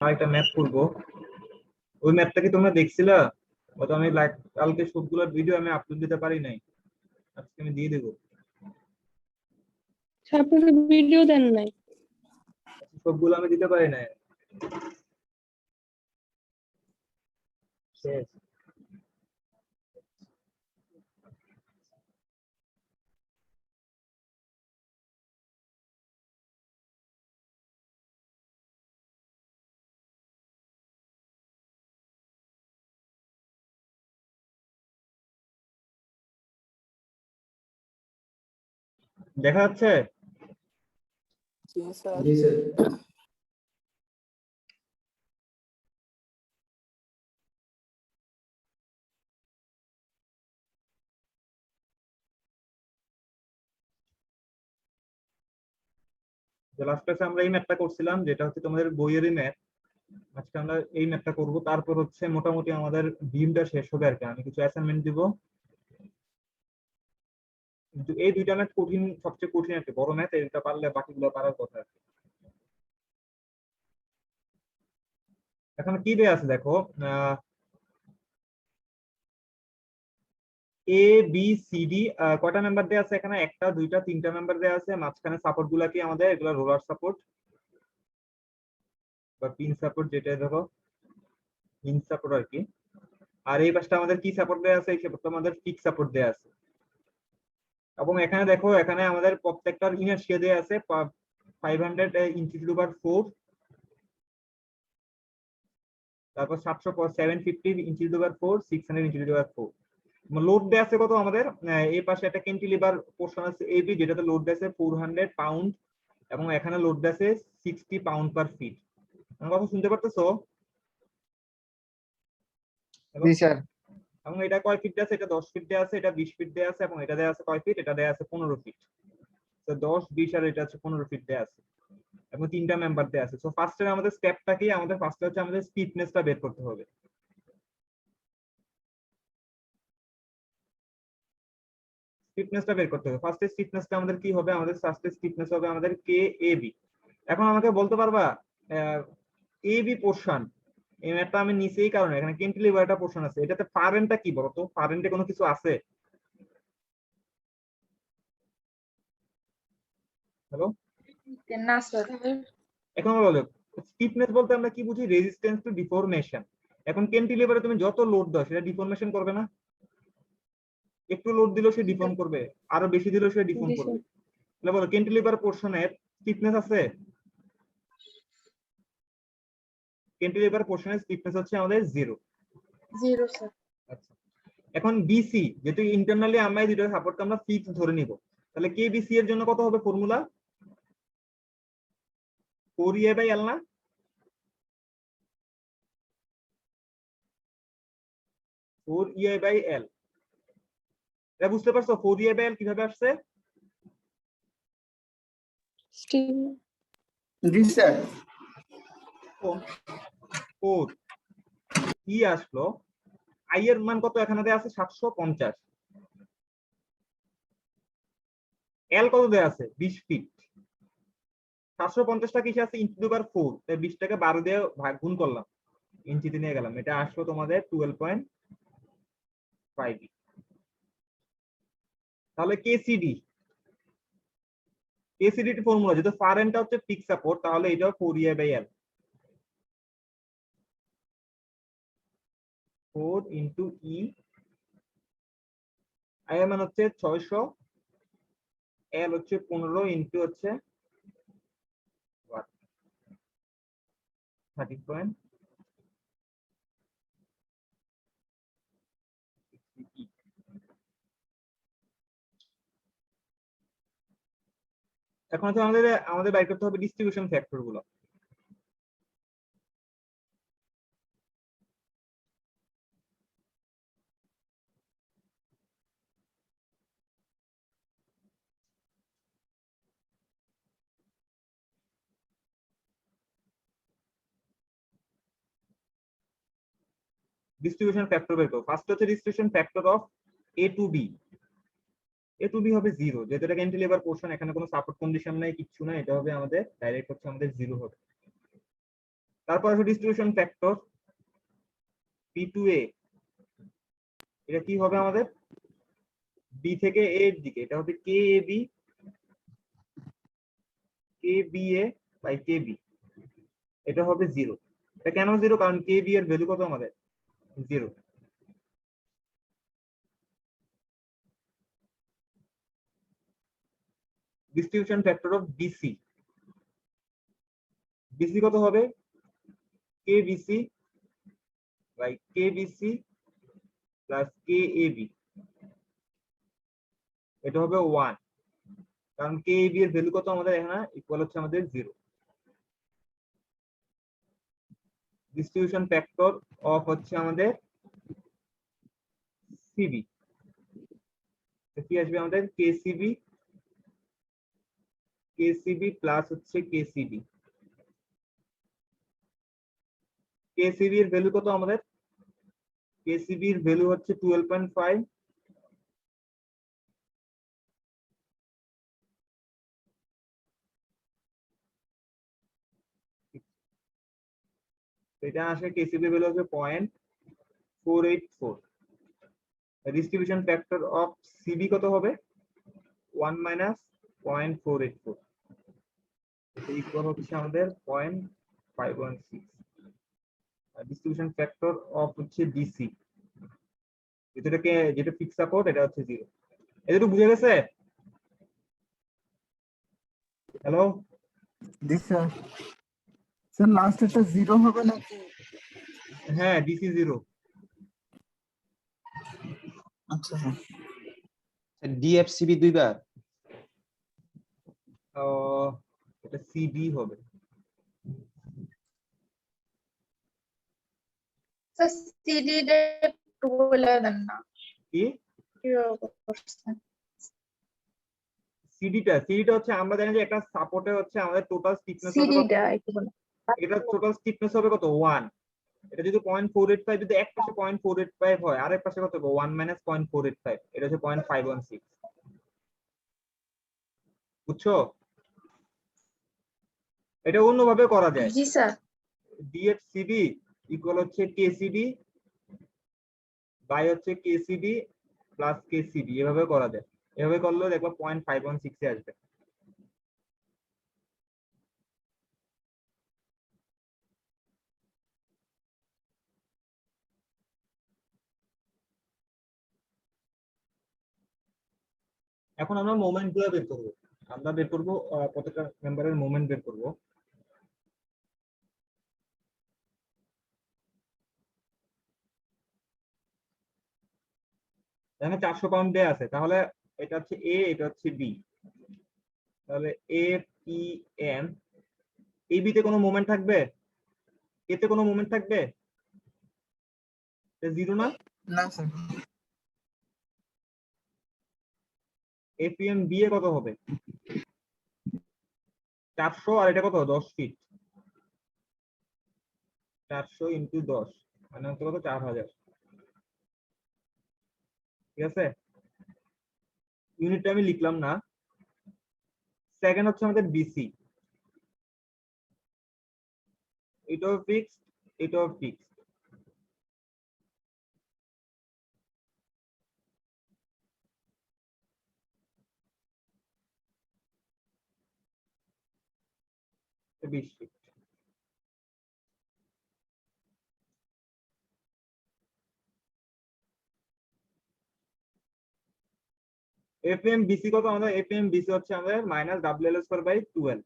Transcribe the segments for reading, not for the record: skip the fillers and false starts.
একটা ম্যাথ করবো। ওই ম্যাথটা কি তোমরা দেখছিলা? হয়তো আমি কালকে সবগুলোর ভিডিও আমি আপলোড দিতে পারি নাই, আজকে আমি দিয়ে দেবো। আপনারা ভিডিও দেন নাই? সবগুলো আমি দিতে পারি নাই। শেষ। দেখা যাচ্ছে? জি স্যার। লাস্ট ক্লাসে আমরা এই ম্যাথটা করছিলাম, যেটা হচ্ছে তোমাদের বইয়েরই ম্যাথ। আজকে আমরা এই ম্যাথটা করব, তারপর হচ্ছে মোটামুটি আমাদের বিমটা শেষ হবে আর কি। আমি কিছু অ্যাসাইনমেন্ট দিব, কিন্তু এই দুইটা ম্যাথ কঠিন, সবচেয়ে কঠিন আর কি, বড় ম্যাথ। এটা পারলে বাকিগুলো পারার কথা আর কি। এখন কি দেয়া আছে দেখো, এ বি সি ডি কয়টা মেম্বার দেয়া আছে এখানে? একটা, দুইটা, তিনটা মেম্বার দেয়া আছে। মাঝখানে সাপোর্ট গুলা কি আমাদের? এগুলো রোলার সাপোর্ট বা পিন সাপোর্ট, যেটা ধরো পিন সাপোর্ট আর কি। আর এই পাশটা আমাদের কি সাপোর্ট দেয়া আছে? এই সাপোর্টটা আমাদের ফিক্স সাপোর্ট দেয়া আছে। এবং এখানে দেখো, এখানে আমাদের প্রত্যেকটার ইনার্শিয়া দেয়া আছে 500 × 4, তারপর 750 × 4, 600 × 4। লোড দেয়া আছে কত আমাদের? এই পাশে একটা ক্যান্টিলিভার পোর্শন আছে এবি, যেটাতে লোড দেয়া আছে 400 পাউন্ড, এবং এখানে লোড দেয়া আছে 60 পাউন্ড পার ফিট। আমার কথা শুনতে পারতেছো? জি স্যার। এবং এটা কয় ফিট দেয়া আছে? এটা 10 ফিট দেয়া আছে, এটা 20 ফিট দেয়া আছে, এবং এটা দেয়া আছে কয় ফিট? এটা দেয়া আছে 15 ফিট। তো 10, 20 আর এটা হচ্ছে 15 ফিট দেয়া আছে, এবং তিনটা মেম্বার দেয়া আছে। সো ফার্স্টে আমাদের স্টেপটা কি? আমাদের ফার্স্টে হচ্ছে আমাদের স্টিফনেসটা বের করতে হবে। স্টিফনেসটা বের করতে হবে। ফার্স্টে স্টিফনেসটা আমাদের কি হবে? আমাদের ফার্স্টে স্টিফনেস হবে আমাদের কে এ বি। এখন আমাকে বলতে পারবা এ বি পোর্শন, এই ম্যাপটা আমি নিচেই কারণে এখানে ক্যান্টিলিভার একটা পোর্শন আছে, এটাতে ফারেনটা কি বলতো? ফারেন্টে কোনো কিছু আছে? হ্যালো, না স্যার। এখন বলো, স্টিফনেস বলতে আমরা কি বুঝি? Resistance to deformation. এখন ক্যান্টিলিভারে তুমি যত লোড দাও সেটা ডিফরমেশন করবে না? একটু লোড দিলেও সে ডিফর্ম করবে, আরো বেশি দিলেও সে ডিফর্ম জি করবে। স্যার। তাহলে বলো, ক্যান্টিলিভার পোর্শনের স্টিফনেস আছে? ক্যান্টিলিভার পোর্শনের স্টিফনেস হচ্ছে আমাদের 0। 0 স্যার। আচ্ছা, এখন বিসি, যেহেতু ইন্টারনালি আমরা এই দুটো সাপোর্টকে আমরা ফিক্স ধরে নিব, তাহলে কে বিসি এর জন্য কত হবে ফর্মুলা? 4EI/L না? Four EI by L. এটা বুঝতে পারছো 4EI/L কিভাবে আসছে? জি স্যার। 4 ই আসলো, আই এর মান কত এখানে দেয়া আছে? 750। এল কত দেয়া আছে? 20 ফিট। 750টা কিসে আছে? ইনটু দি পাওয়ার 4, তাই 20টাকে 12 দিয়ে ভাগ গুণ করলাম, ইঞ্চিতে নিয়ে গেলাম, এটা আসলো তোমাদের 12.5। তাহলে কেসিডি, কেসিডি এর ফর্মুলা, যেহেতু ফারেনটা হচ্ছে ফিক্স সাপোর্ট, তাহলে এটাও 4EI/L। 4 ইনটু ই, আই এর মান হচ্ছে 600, এল হচ্ছে 15 ইনটু হচ্ছে 30. এখন হচ্ছে আমাদের আমাদের বাইর করতে হবে ডিস্ট্রিবিউশন ফ্যাক্টর গুলো। ডিস্ট্রিবিউশন ফ্যাক্টর বের করব। ফার্স্ট হচ্ছে distribution factor of A to B. A to B হবে 0, যেহেতু এটা ক্যান্টিলিভার পোর্শন, এখানে কোনো সাপোর্ট কন্ডিশন নাই, কিচ্ছু নাই, এটা হবে আমাদের ডাইরেক্ট হচ্ছে আমাদের 0 হবে। তারপর আছে ডিস্ট্রিবিউশন ফ্যাক্টর P2A, এটা কি হবে আমাদের বি থেকে এ এর দিকে, এটা হবে KAB বাই KB, এটা হবে 0। এটা কেন 0? কারণ KB এর ভ্যালু কত আমাদের 0। ডিস্ট্রিবিউশন ফ্যাক্টর অফ BC কত হবে KBC by KBC plus KAB, এটা হবে 1, কারণ KAB এর ভ্যালু কত আমাদের এখানে ইকুয়াল হচ্ছে আমাদের 0। ডিস্ট্রিবিউশন ফ্যাক্টর অফ হচ্ছে আমাদের CB, কি আসবে আমাদের KCB প্লাস হচ্ছে KCD। KCB এর ভ্যালু কত আমাদের? KCB এর ভ্যালু হচ্ছে 12.5, এটা আসে KCB এর ভ্যালু হচ্ছে 0.484। ডিস্ট্রিবিউশন ফ্যাক্টর অফ CB কত হবে 1 মাইনাস 0.484, এটা ইকুয়াল হচ্ছে আমাদের 0.516। ডিস্ট্রিবিউশন ফ্যাক্টর অফ হচ্ছে BC, যেটা ফিক্স সাপোর্ট, এটা হচ্ছে 0। এটুকু বুঝে গেছে? হ্যালো জি স্যার। স্যার লাস্ট এটা 0 হবে নাকি? হ্যাঁ, DC 0। আচ্ছা স্যার। DFCB দুইবার। এটা CB হবে। স্যার সিডি একটু বলে দেন না কি কিভাবে করছেন। সিডিটা হচ্ছে আমরা জানি যে একটা সাপোর্টে হচ্ছে আমাদের টোটাল স্টিফনেস হবে কত? সিডিটা একটু বলেন। এটা টোটাল স্টিফনেস হবে কত 1। এটা যদি 0.485, যদি এক পাশে 0.485 হয়, আরেক পাশে কত হবে 1 মাইনাস 0.485, এটা হচ্ছে 0.516। বুঝছো? এটা অন্যভাবে করা যায়। জি স্যার। DFCB ইকুয়াল হচ্ছে KCB বাই হচ্ছে KCB প্লাস KCB, এভাবে করা যায়। এভাবে করলেও দেখবা 0.516 এ আসবে। এখন আমরা মোমেন্ট গুলো বের করবো। আমরা বের করবো প্রত্যেকটা মেম্বারের মোমেন্ট বের করবো। এখানে 400 পাউন্ড দেয়া আছে, তাহলে এটা হচ্ছে A, এটা হচ্ছে B, তাহলে APM, এই B তে কোনো মোমেন্ট থাকবে? A তে কোনো মোমেন্ট থাকবে? এটা 0 না? না স্যার। APM B এ কত হবে 400, আর এটা কত 10 ফিট, 400 ইন্টু 10 মানে হচ্ছে কত 4000। ঠিক আছে, ইউনিটটা আমি লিখলাম না। সেকেন্ড হচ্ছে আমাদের BC, এটাও ফিক্সড, এটাও ফিক্সড। এটা 20 ফিট। এফএম বিসি কত আমাদের? এফএম বিসি হচ্ছে আমাদের minus WL square by 12,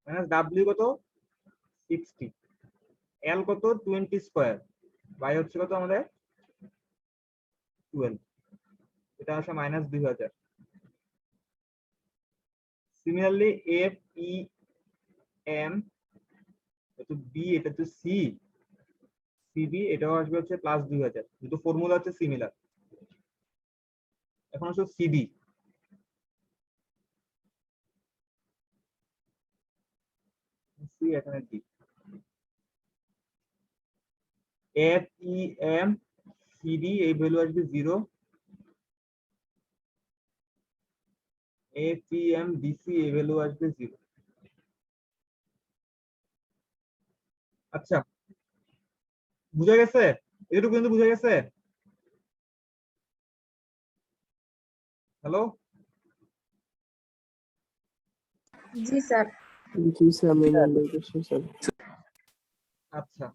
minus W কত 60, L কত 20 স্কয়ার বাই হচ্ছে কত আমাদের 12, এটা আসে minus 2000। Similarly F E M, এটা বি, এটা তো সি, সিবি, এটাও আসবে হচ্ছে প্লাস 2000, দুটো ফর্মুলা হচ্ছে সিমিলার। এখন আসলে সিডি, সি এখানে D, F E M CD, এই ভ্যালু আসবে 0, APM BC এ ভ্যালু আসবে 0। আচ্ছা, বুঝা গেছে? এটুকু কিন্তু বুঝা গেছে? হ্যালো, জি স্যার। জি স্যার, আমি বলতেছি স্যার। আচ্ছা।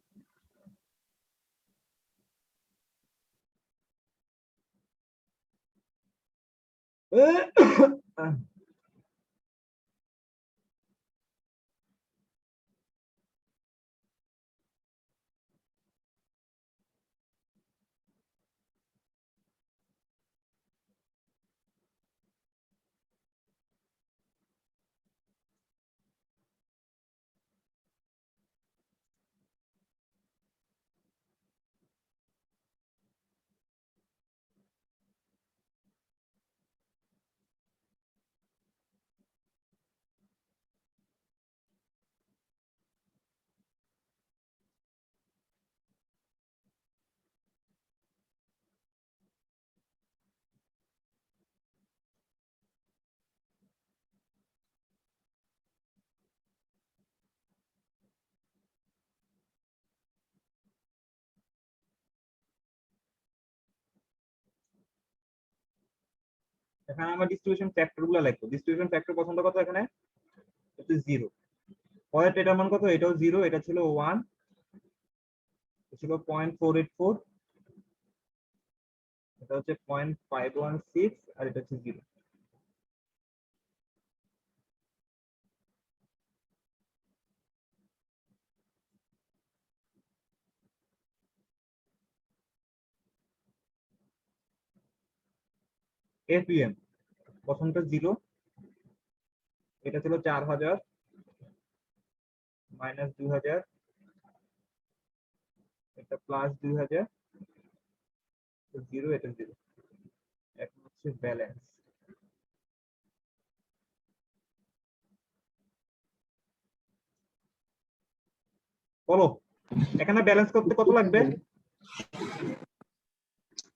এখানে আমরা ডিস্ট্রিবিউশন ফ্যাক্টর গুলো লিখবো। ডিস্ট্রিবিউশন ফ্যাক্টর পছন্দ কত এখানে? এটা 0। পয়েন্ট এটার মান কত? এটাও 0, এটা ছিল 1, এটা ছিল 0.484, এটা হচ্ছে 0.516 আর এটা হচ্ছে 0। APM প্রথমটা 0, এটা ছিল 4000 মাইনাস 2000, এটা প্লাস 2000, 0, এটা 0। এখন হচ্ছে ব্যালেন্স। বলো, এখানে ব্যালেন্স করতে কত লাগবে?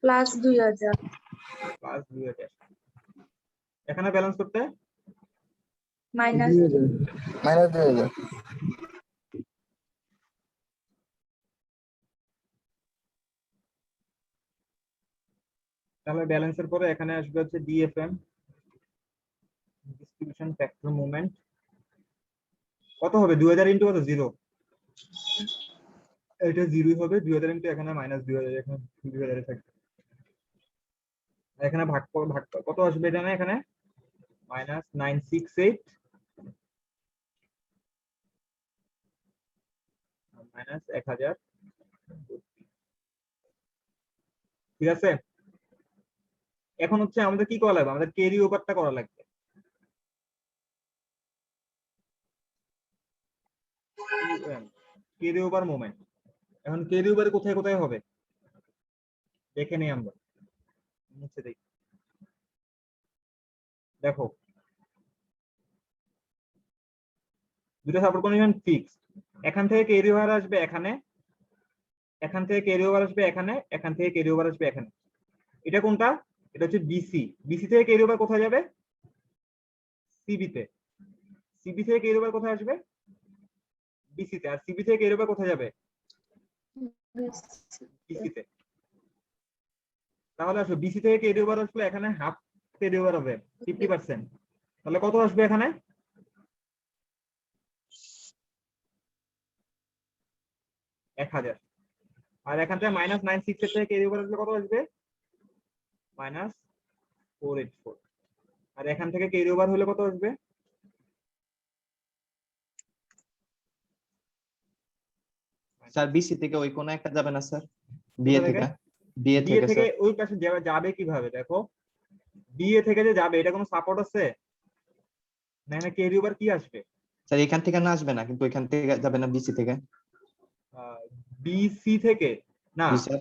প্লাস 2000। প্লাস 2000। এখানে ব্যালেন্স করতে মাইনাস -2000। তাহলে ব্যালেন্সের পরে এখানে আসবে হচ্ছে ডিএফএম, ডিস্ট্রিবিউশন ফ্যাক্টর মোমেন্ট। কত হবে? 2000 ইন্টু কত? 0। এটা 0 হবে। 2000 ইন্টু এখানে মাইনাস 2000, এখানে 2000 থাকবে। এখানে ভাগ কত আসবে? এটা না, এখানে মাইনাস 968 মাইনাস 1000। ঠিক আছে, এখন হচ্ছে আমাদের কি করা লাগবে? আমাদের ক্যারি ওভারটা করা লাগবে। Carry over moment. এখন ক্যারি ওভার কোথায় কোথায় হবে দেখে নেই আমরা। নিচে দেখি, দেখো দুটো সাপোর্ট কন্ডিশন ফিক্সড। এখান থেকে ক্যারি ওভার আসবে এখানে, এখান থেকে ক্যারি ওভার আসবে এখানে, এখান থেকে ক্যারি ওভার আসবে এখানে। এটা কোনটা? এটা হচ্ছে বিসি। বিসি থেকে ক্যারি ওভার কোথায় যাবে? সিবি তে। সিবি থেকে ক্যারি ওভার কোথায় আসবে? বিসি তে। আর সিবি থেকে ক্যারি ওভার কোথায় যাবে? বিসি তে। তাহলে আসো বিসি থেকে ক্যারি ওভার আসলে এখানে হাফ ক্যারি ওভার হবে 50%। তাহলে কত আসবে এখানে? 1000। আর এখান থেকে মাইনাস 968 থেকে ক্যারি ওভার আসলে কত আসবে? মাইনাস 484। আর এখান থেকে ক্যারি ওভার হলে কত আসবে? স্যার বিসি থেকে ওই কোন একটা যাবে না স্যার? কোথা বিএ থেকে? থেকে? বিএ বিএ থেকে থেকে স্যার। ওই পাশে যাবে কিভাবে? দেখো, বিএ থেকে যে যাবে এটা কোনো সাপোর্ট আছে না? এখানে ক্যারি ওভার কি আসবে? স্যার এখান থেকে না আসবে না, কিন্তু ওইখান থেকে যাবে না বিসি থেকে? বিসি থেকে না। জি স্যার।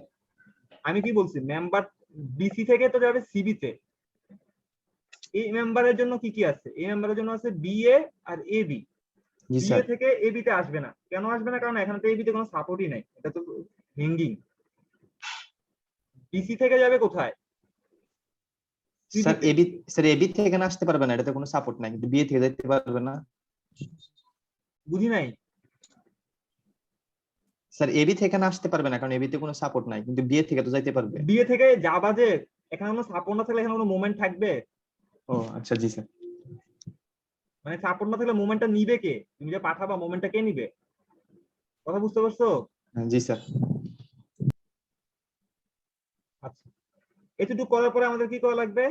আমি কি বলছি, মেম্বার বিসি থেকে তো যাবে সিবি তে। এই মেম্বারের জন্য কি কি আছে? এই মেম্বারের জন্য আছে বিএ আর এবি। জি বিএ স্যার। থেকে এবি তে আসবে না। কেন আসবে না? কারণ এখানে তো এবি তে কোনো সাপোর্টই নাই, এটা তো হ্যাঙ্গিং। বিসি থেকে যাবে কোথায়? স্যার এবি থেকে না আসতে পারবে না, এটাতে কোনো সাপোর্ট নাই, কিন্তু বিএ থেকে যেতে পারবে না। বুঝি নাই। স্যার এবি থেকে না আসতে পারবে না, কারণ এবিতে কোনো সাপোর্ট নাই, কিন্তু বিএ থেকে তো যাইতে পারবে। বিয়ে থেকে যাবা যে, এখানে কোনো সাপোর্ট না থাকলে এখানে কোনো মুভমেন্ট থাকবে? ও আচ্ছা, জি স্যার। মানে সাপোর্ট না থাকলে মুভমেন্টটা নিবে কে? তুমি যে পাঠাবা মুভমেন্টটা কে নিবে? কথা বুঝতে পারছো? জি স্যার। আচ্ছা, এতটুকু করার পরে আমাদের কি করা লাগবে?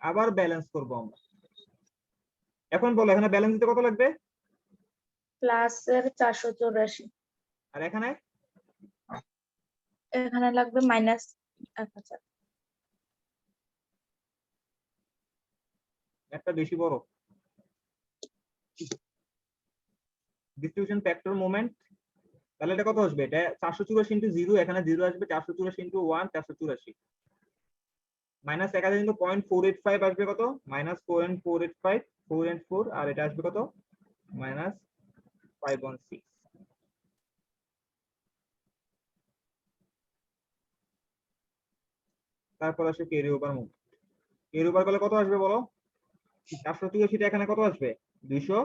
আবার ব্যালেন্স করব আমরা। এখন বলো এখানে ব্যালেন্স দিতে কত লাগবে? প্লাসের 484, আর এখানে এখানে লাগবে -1000। একটা বেশি বড় ডিস্ট্রিবিউশন ফ্যাক্টর মোমেন্ট, তাহলে এটা কত আসবে? এটা 484 ইনটু 0, এখানে 0 আসবে, 484 ইনটু 1 484 মাইনাস 1000 ইনটু 0.485 আসবে কত? -4.485, 4 and 4, আর এটা আসবে কত? -516। তারপর আসে carry over movement. Carry over করলে কত আসবে বলো? 484 টা এখানে কত আসবে? 200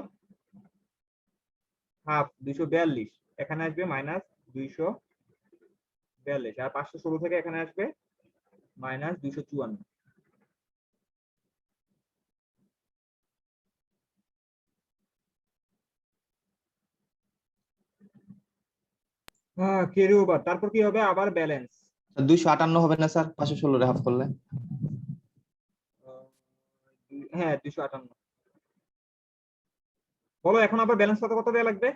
হাফ 242, এখানে আসবে -242, আর 516 থেকে এখানে আসবে -254। হ্যাঁ, ক্যারি ওভার, তারপর কি হবে? আবার ব্যালেন্স। 258 হবে না স্যার 516 রে হাফ করলে? হ্যাঁ 258। বলো এখন আবার ব্যালেন্স কত দেওয়া লাগবে?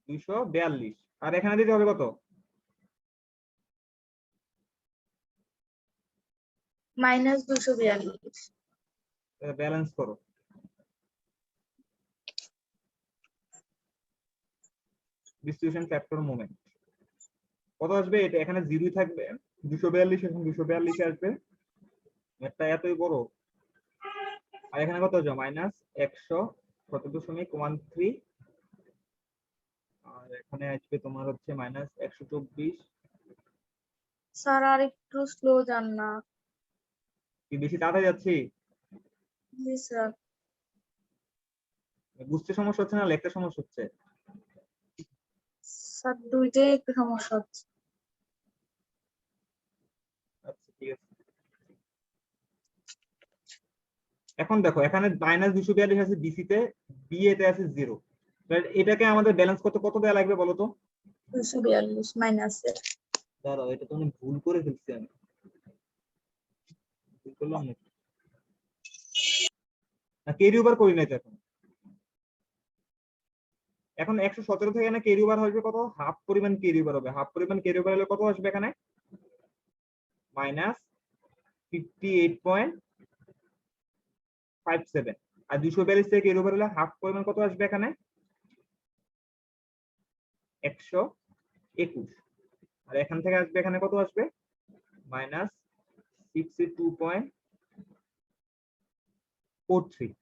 242, আর এখানে দিতে হবে কত? -242। ব্যালেন্স করো। ডিস্ট্রিবিউশন ফ্যাক্টর মোমেন্ট কত আসবে? এটা এখানে 0 থাকবে, 242 এখন 242 আসবে, এটা এতই বড়। আর এখানে কত আসবে? -100.13, আর এখানে আসবে তোমার হচ্ছে -124। স্যার আর একটু স্লো যান না। কি বেশি তাড়াতাড়ি যাচ্ছি? জি স্যার। বুঝতে সমস্যা হচ্ছে না লিখতে সমস্যা হচ্ছে? স্যার দুইটাই একটু সমস্যা হচ্ছে। আচ্ছা ঠিক আছে। এখন দেখো এখানে -242 আছে বিসি তে, বিএ তে আছে 0, এটাকে আমাদের ব্যালেন্স করতে কত দেওয়া লাগবে বলো তো? 242 মাইনাসের। দাঁড়াও, এটা তো আমি ভুল করে ফেলছি, আমি ভুল করলাম নাকি? না, ক্যারি ওভার করি নাই তো এখন। এখন 117 থেকে এখানে ক্যারি ওভার আসবে কত? হাফ পরিমাণ ক্যারি ওভার হবে। হাফ পরিমাণ ক্যারি ওভার হলে কত আসবে এখানে? -58.57। আর 242 থেকে ক্যারি ওভার হলে হাফ পরিমাণ কত আসবে এখানে? 121। আর এখান থেকে আসবে, এখানে কত আসবে? -62.43।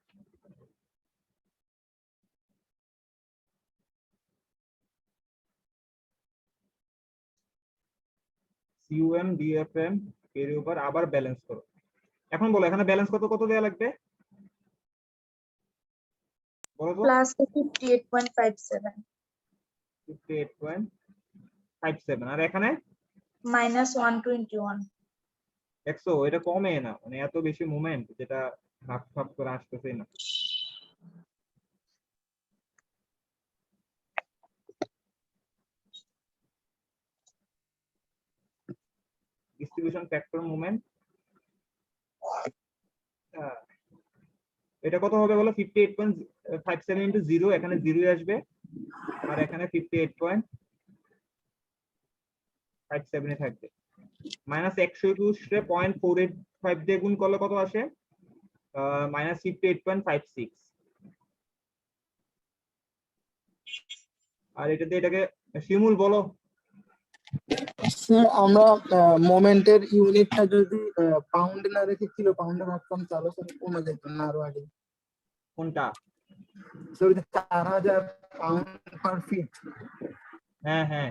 সিউএম ডিএফএম ক্যারি ওভার, আবার ব্যালেন্স করো। এখন বলো এখানে ব্যালেন্স কত দেওয়া লাগবে বলো তো? প্লাস 58.57 58.57, আর এখানে -121। দেখছো এটা কমে না, মানে এত বেশি মুভমেন্ট যেটা হাফ হাফ করে আসতেছে না। ডিস্ট্রিবিউশন ফ্যাক্টর মুভমেন্ট, এটা কত হবে বলো? 58.57 ইনটু 0, এখানে 0 আসবে, আর এখানে 58.57 থাকবে। -121 রে 0.485 দিয়ে গুণ করলে কত আসে? -58.56। আর এটা দিয়ে এটাকে শিমুল বলো। স্যার আমরা মোমেন্টের ইউনিটটা যদি পাউন্ড না রেখে কিলো পাউন্ডে রাখতাম তাহলে স্যার কমে যেত না আরো আগে। কোনটা? স্যার 4000 পাউন্ড পার ফিট। হ্যাঁ হ্যাঁ,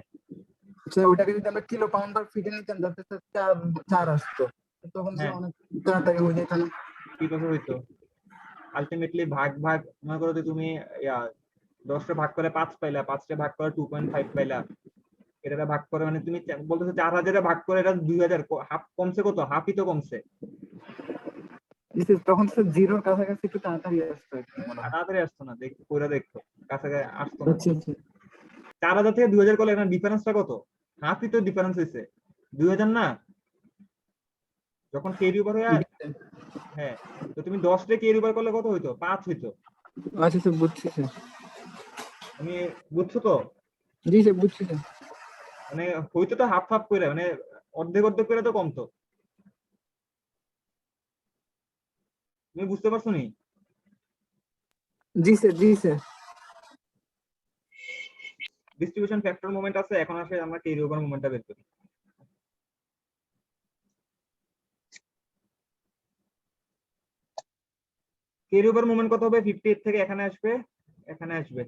আচ্ছা ওটাকে যদি আমরা কিলো পাউন্ড আর ফিটে নিতাম যাতে স্যার চার আসতো, তখন হ্যাঁ। অনেক তাড়াতাড়ি হয়ে যেত না? কিভাবে হইতো? আলটিমেটলি ভাগ ভাগ মনে করো যে তুমি 10টা ভাগ করে 5 পাইলা, 5টা ভাগ করে 2.5 পাইলা, এটা ভাগ করে মানে তুমি বলতেছো 4000 ভাগ করে এটা 2000, হাফ কমছে, কত হাফই তো কমছে। তখন স্যার জিরোর কাছাকাছি একটু তাড়াতাড়ি আসতো আর কি মনে হয়। তাড়াতাড়ি আসতো না, দেখ কইরা দেখো কাছাকাছি আসতো না। আচ্ছা আচ্ছা 4000 থেকে 2000 করলে এখানে ডিফারেন্সটা কত? হাফই তো ডিফারেন্স হয়েছে, 2000 না? যখন কেরি ওভার হয়ে, হ্যাঁ, তো তুমি 10 রে কেরি ওভার করলে কত হইতো? 5 হইতো। আচ্ছা স্যার বুঝছি স্যার। তুমি বুঝছো তো? জি স্যার বুঝছি স্যার। মানে হইতো তো হাফ হাফ করে, মানে অর্ধেক অর্ধেক করে তো কমতো। তুমি বুঝতে পারছো নি? জি স্যার জি স্যার। ডিস্ট্রিবিউশন ফ্যাক্টর মোমেন্ট আছে, এখন আসে আমরা ক্যারি ওভার মোমেন্টটা বের করি। ক্যারি ওভার মোমেন্ট কত হবে? 58 থেকে এখানে আসবে, এখানে আসবে,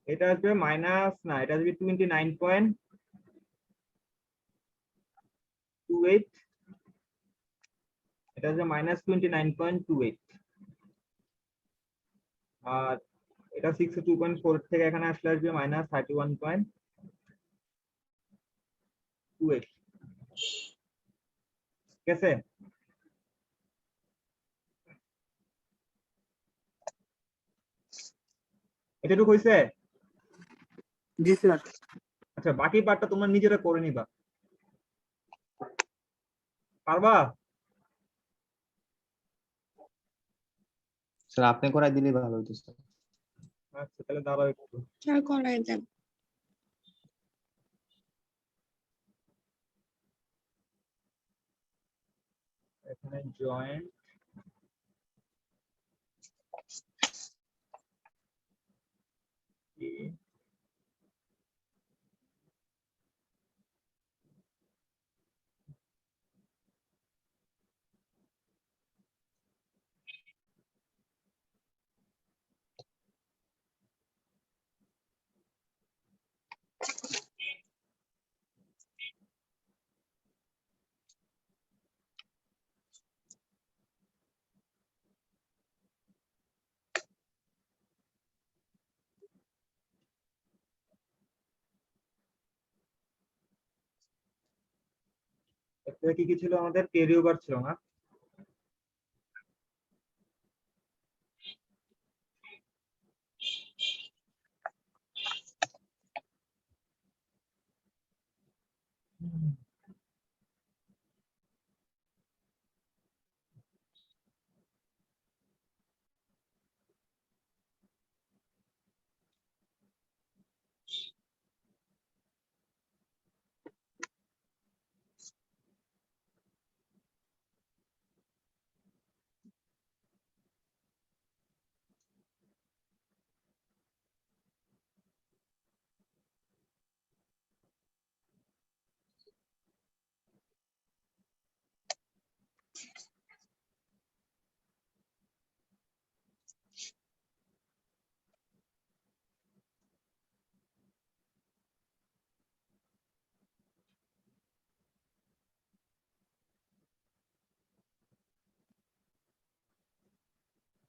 এটা আসবে মাইনাস, না এটা আসবে 29.28, এটা আসবে -29.28, আর এটা 62.4 থেকে এখানে আসলে আসবে -31.28। ঠিক আছে? এটুকু হইছে? জি স্যার। আচ্ছা বাকি পার্টটা তোমরা নিজেরা করে নিবা, পারবা? স্যার আপনি করাই দিলেই ভালো হতো স্যার। আচ্ছা তাহলে দাঁড়াও একটু, স্যার করাই দেন। এখানে জয়েন্ট কি কি ছিল আমাদের? ক্যারি ওভার ছিল না?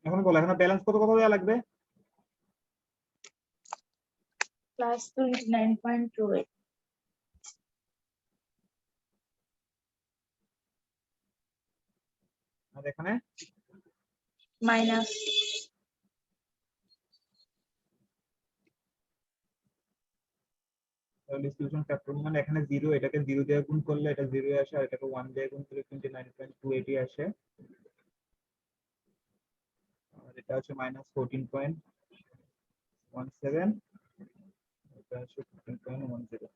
এখন বলো, এখানে ব্যালেন্স কত কত দেওয়া লাগবে? +29.28 আর এখানে মাইনাস ডিস্ট্রিবিউশন ফ্যাক্টর মানে এখানে 0, এটাকে 0 দিয়ে গুণ করলে এটা 0 আসে, আর এটাকে 1 দিয়ে গুণ করলে 29.28 আসে, আর এটা হচ্ছে -14.17, এটা হচ্ছে 15.10।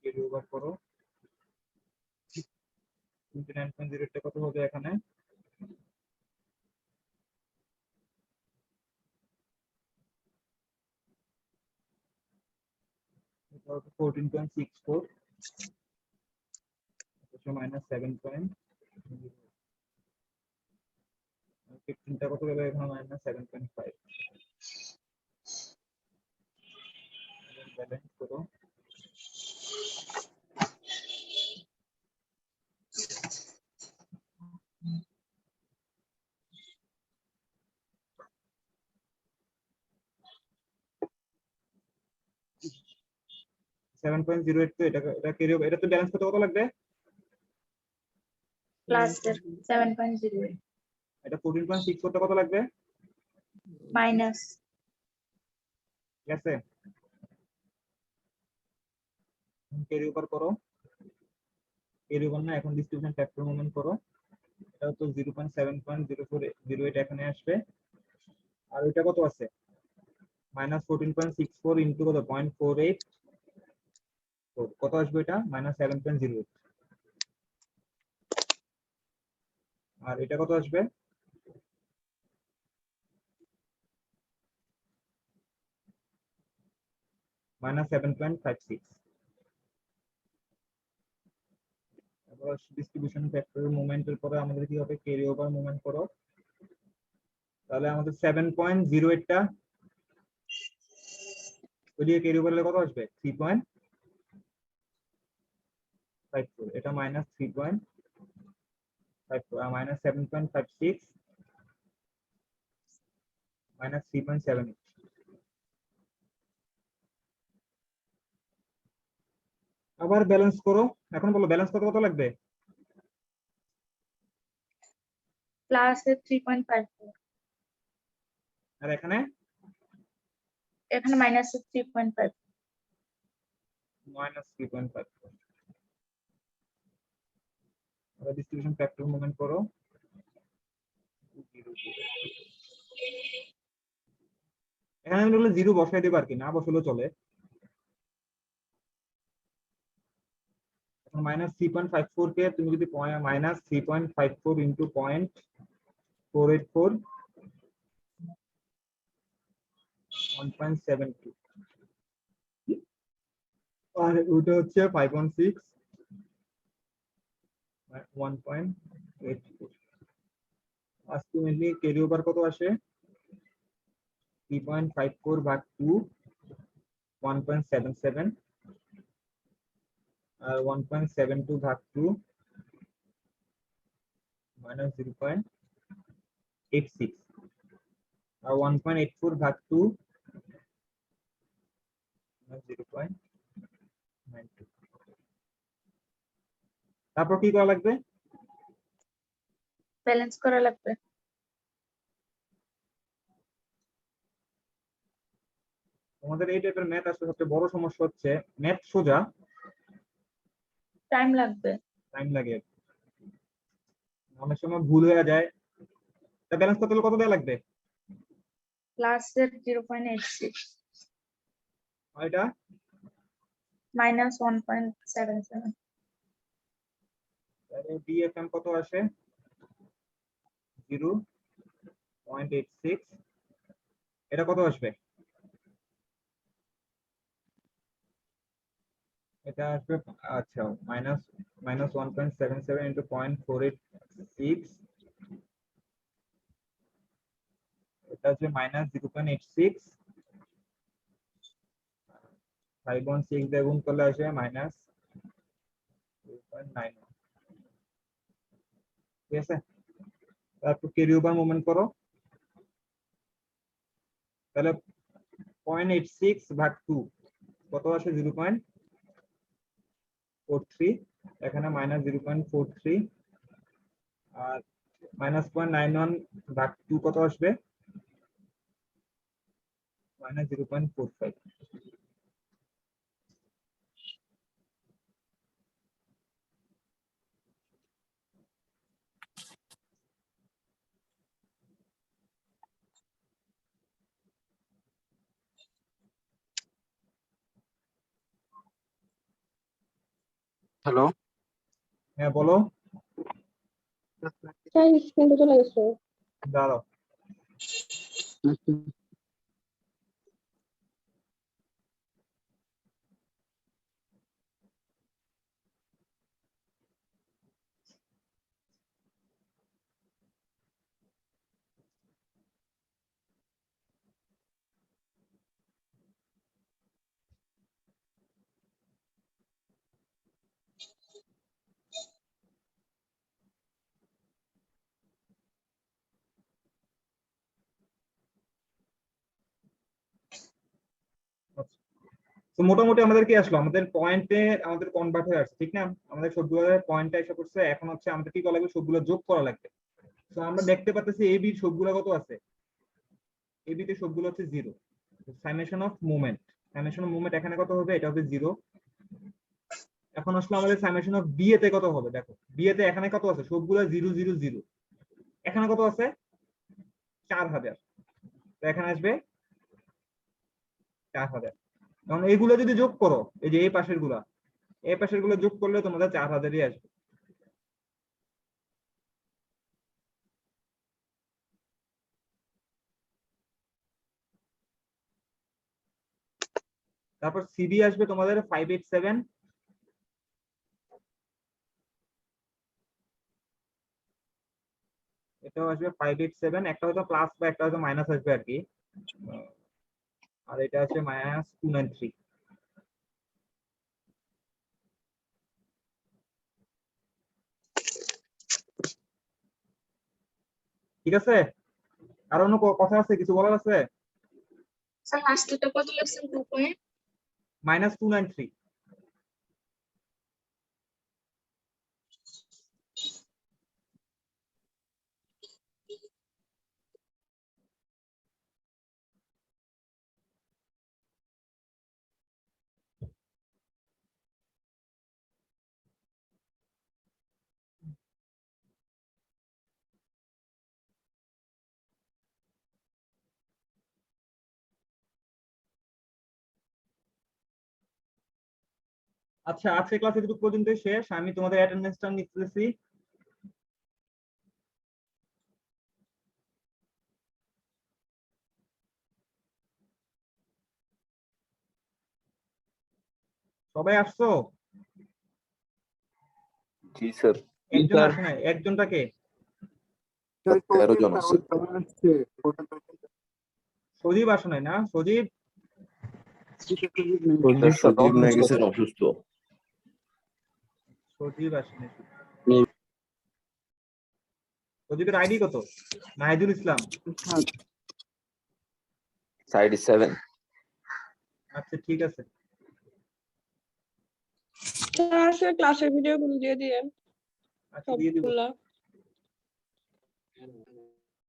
ক্যারি ওভার করো, 29.0 টা কত হবে এখানে? এটা হচ্ছে 14.64, হচ্ছে -7. 15টা কত হবে এখানে? -7.5। ব্যালেন্স করো। সেভেন পয়েন্ট জিরো এইট, তো এটা ক্যারি এটা তো ব্যালেন্স করতে কত লাগবে? প্লাস 7.08 এটা 14.6 করতে কত লাগবে? মাইনাস ঠিক আছে, ক্যারি ওভার করো। ক্যারি ওভার না, এখন ডিস্ট্রিবিউশন ফ্যাক্টর মুভমেন্ট করো। এটা তো 0.7.0408 এখানে আসবে। আর ওইটা কত আছে? মাইনাস 14.64 ইন্টু কত 0.48, কত আসবে এটা? মাইনাস 7.08। আর এটা কত আসবে? মাইনাস 7.56। তারপর ডিস্ট্রিবিউশন ফ্যাক্টর মুভমেন্টের পরে আমাদের কি হবে? ক্যারি ওভার মুভমেন্ট করো। তাহলে আমাদের 7.08টা ওইদিকে ক্যারি ওভার হলে কত আসবে? 3.54। এটা মাইনাস 3.54 আর মাইনাস 7.56 মাইনাস 3.78। আবার ব্যালেন্স করো। এখন বলো ব্যালেন্স করতে কত লাগবে? প্লাস 3.54 আর এখানে এখানে মাইনাস 3.5 মাইনাস 3.54। আবার ডিস্ট্রিবিউশন ফ্যাক্টর মুভমেন্ট করো। এখানে আমি বলে জিরো বসাই দেবো আর কি, না বসালেও চলে। এখন মাইনাস 3.54 কে তুমি যদি মাইনাস 3.54 ইন্টু 0.484 1.72, আর ওটা হচ্ছে 5.6 1.84। আলটিমেটলি ক্যারি ওভার কত আসে? 3.54 ভাগ 2 1.77, আর 1.72 ভাগ 2 মাইনাস 0.86, আর 1.84 ভাগ 2 0.92। তারপর কি করা লাগবে? ব্যালেন্স করা লাগবে। তোমাদের এই টাইপের ম্যাথ আসলে সবচেয়ে বড় সমস্যা হচ্ছে ম্যাথ সোজা, টাইম লাগবে। টাইম লাগে, অনেক সময় ভুল হয়ে যায়। তা ব্যালেন্স করতে হলে কত দেওয়া লাগবে? প্লাস 0.86 আর এটা মাইনাস 1.77 ডিএফএম কত আসে? 0.86। এটা কত আসবে? এটা আসবে, আচ্ছা, মাইনাস মাইনাস 1.77 ইন্টু 0.486, এটা হচ্ছে মাইনাস 0.86। 5.6 দিয়ে গুণ করলে আসবে মাইনাস 0.91। ঠিক আছে, তারপর ক্যারি ওভার মুভমেন্ট করো। তাহলে 0.86 ভাগ 2 কত আসে? 0.43। এখানে মাইনাস 0.43, আর মাইনাস 0.91 ভাগ 2 কত আসবে? মাইনাস 0.45। হ্যালো, হ্যাঁ বলো। তাই স্ক্রিনে চলে গেছে। দাঁড়াও। তো মোটামুটি আমাদের কি আসলো, আমাদের পয়েন্টে আমাদের কনভার্ট হয়ে আসছে, ঠিক না? আমাদের সবগুলো পয়েন্টে এসে পড়ছে, এখন হচ্ছে আমাদের কি করা লাগবে, সবগুলো যোগ করা লাগবে। তো আমরা দেখতে পাচ্ছি এ বি সবগুলো কত আছে, এ বি তে সবগুলো হচ্ছে 0। সামেশন অফ মুভমেন্ট এখানে কত হবে, এটা হবে 0। এখন আসলে আমাদের সামেশন অফ বি তে কত হবে, দেখো বি তে এখানে কত আছে, সবগুলো 0 0 0, এখানে কত আছে 4000, তো এখানে আসবে 4000। এখন এইগুলো যদি যোগ করো, এই যে এই পাশের গুলো যোগ করলে তোমাদের 4000ই আসবে। তারপর সিবি আসবে তোমাদের 587, এটাও আসবে 587, একটা হয়তো প্লাস বা একটা হয়তো মাইনাস আসবে আর কি। আর এটা আছে -293। ঠিক আছে, আর অন্য কথা আছে, কিছু বলার আছে? স্যার লাস্টটা কত লিখছেন 2 পয়েন্ট? -293। আচ্ছা, আজকে ক্লাস এটুকু পর্যন্তই শেষ, আমি তোমাদের অ্যাটেন্ডেন্সটা নিতেছি। সবাই আসছো? জি স্যার। একজন আসে নাই, একজনটাকে স্যার, 13 জন স্যার, আছে। ওই সবাই আসছে, ওটা তো সজীব আসে নাই না? সজীব স্যার সজীব না গেছেন অসুস্থ। আসে নাই। সজীবের আইডি কত? নাহিদুল ইসলাম। সাইড 7। আচ্ছা ঠিক আছে। স্যার ক্লাসের ভিডিও গুলো দিয়ে দিয়েন আচ্ছা দিয়ে দিব। সবগুলা।